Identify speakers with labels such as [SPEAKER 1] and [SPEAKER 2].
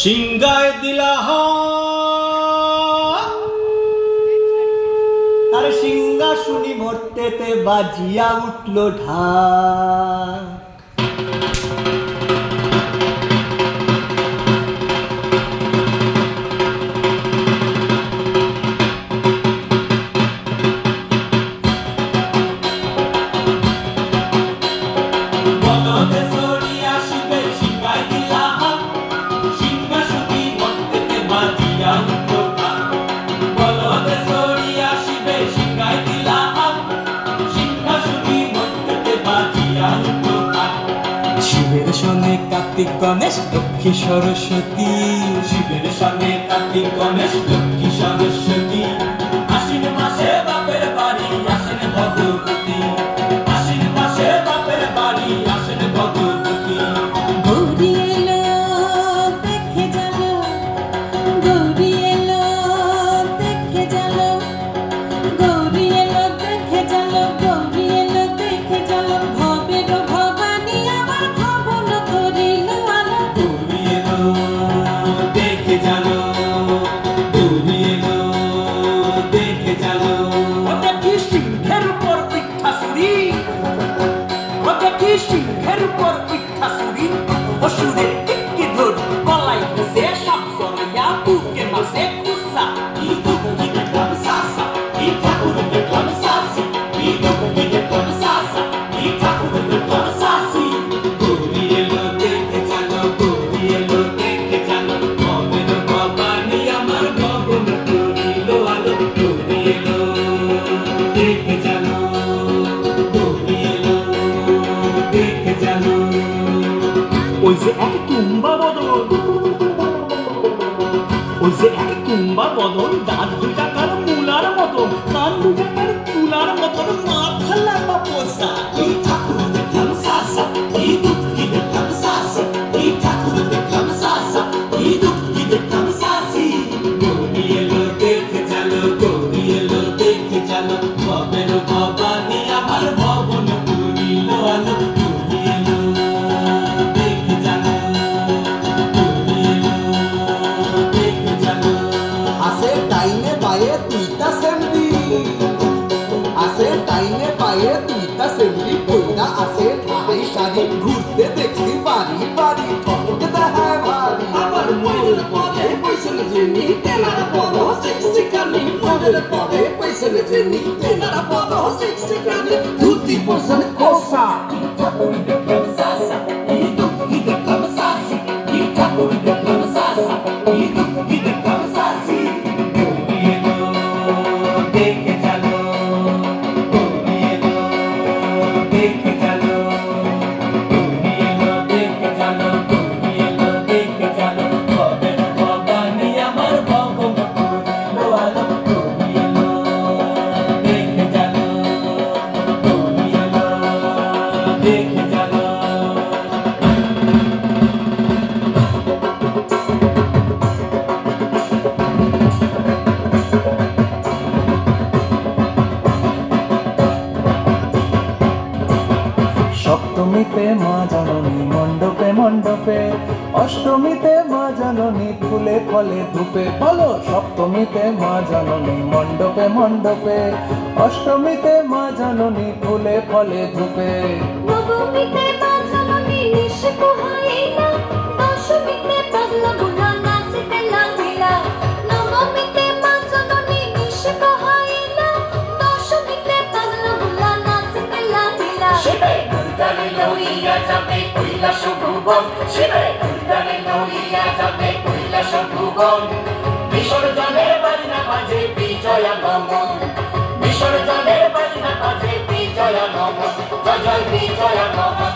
[SPEAKER 1] সিংগায় দিলা তার সিংহা শুনি মরতেতে বাজিয়া উঠল ঢাক। শিবের সনে কার্তিক গণেশ লক্ষ্মী সরস্বতী, শিবের সনে কার্তিক গণেশ লক্ষ্মী সরস্বতী। আশ্বিন মাসে বাপের বাড়ি আসেন ভগবতী, আশ্বিন মাসে বাপের বাড়ি আসেন ভগবতী।
[SPEAKER 2] গৌরী এলো দেখে জানো, গৌরী এলো দেখে জানো, গৌরী এলো দেখে জানো, গৌরী এলো দেখে জানো। ভবের ভবানী আমার ভবন করিল আলো।
[SPEAKER 1] গৌরী এলো দেখে জানো, গৌরী এলো দেখে জানো। ওটা কি সিংহের উপর পিঠা সুরি, ওটা কি সিংহের উপর পিঠা সুরি। অসুরে টিকি ধর গলায় সে সব সরাইয়া বুকে মাসে খুসা। ই দুঃখী দেখলাম সাসা, ই ঠাকুর দেখলাম সাসি, ই দুঃখী দেখলাম সাসা, ই ঠাকুর দেখলাম সাসি। গৌরী এলো দেখে জানো, গৌরী এলো দেখে জানো। ভবের ভবানী আমার ভবন করিল আলো। গৌরী এলো দেখে জানো, গৌরী এলো দেখে জানো। ওই যে এক তুম্বা বদল, ওই যে এক তুম্বা বদল, দাঁত দুটা কার মূলার মতন, কান দুটা কার তুলার মতন, মাথা লাপা পোষা। এই ঠাকুর দেখলাম সাসা, এই দুঃখী দেখলাম সাসি, এই ঠাকুর দেখলাম সাসা, এই দুঃখী দেখলাম সাসি। গৌরী এলো দেখে জানো, গৌরী এলো দেখে জানো। ভবের ভবানী আমার ভবন করিল আলো। গৌরী এলো দেখে জানো, গৌরী এলো দেখে জানো।
[SPEAKER 3] আসে টাইমে পায়ে তুইটা সেমরি, আসে টাইমে পায়ে তুইটা সেমরি। কইনা আসে ঠাই শাড়ি ঘুরতে দেখছি বাড়ি বাড়ি, ঠকতে দেখায় ভারী। আবার ময়ের পরে পয়সা জেনি তেনারা পদ সিক্সটি কানি, ময়ের পরে পয়সা জেনি তেনারা পদ সিক্সটি কানি। 2-3% কোসা
[SPEAKER 1] ঠাকুর দেখলাম সাসা, এই দুঃখী দেখলাম সাসি, এই ঠাকুর দেখলাম সাসা, এই দুঃখী দেখলাম সাসি। গৌরী এলো দেখে জানো, গৌরী এলো দেখে জানো, গৌরী এলো দেখে জানো, গৌরী এলো দেখে জানো। ভবের ভবানী আমার ভবন করিল আলো। গৌরী এলো দেখে জানো, গৌরী এলো দেখে জানো।
[SPEAKER 4] সপ্তমীতে মা জননী মণ্ডপে মণ্ডপে, অষ্টমীতে মা জননী ফুলে ফলে ধূপে। বলো সপ্তমীতে মা জননী মণ্ডপে মণ্ডপে, অষ্টমীতে মা জননী ফুলে ফলে ধূপে।
[SPEAKER 2] নবমীতে মা জননী নিশ পোহাইলা, দশমীতে পাগলা বুলা নাচিতে লাগিলা। নবমীতে মা জননী নিশ পোহাইলা, দশমীতে পাগলা বুলা নাচিতে লাগিলা।
[SPEAKER 1] শিবে দুর্গারে লইয়া যাবে কৈলাস ভুবন, শিবে দুর্গারে লইয়া যাবে কৈলাস ভুবন। বিসর্জনের বাজনা বাজে বিজয়া নমন, বিসর্জনের বাজনা বাজে বিজয়া নমন। জয় জয় বিজয়া নমন।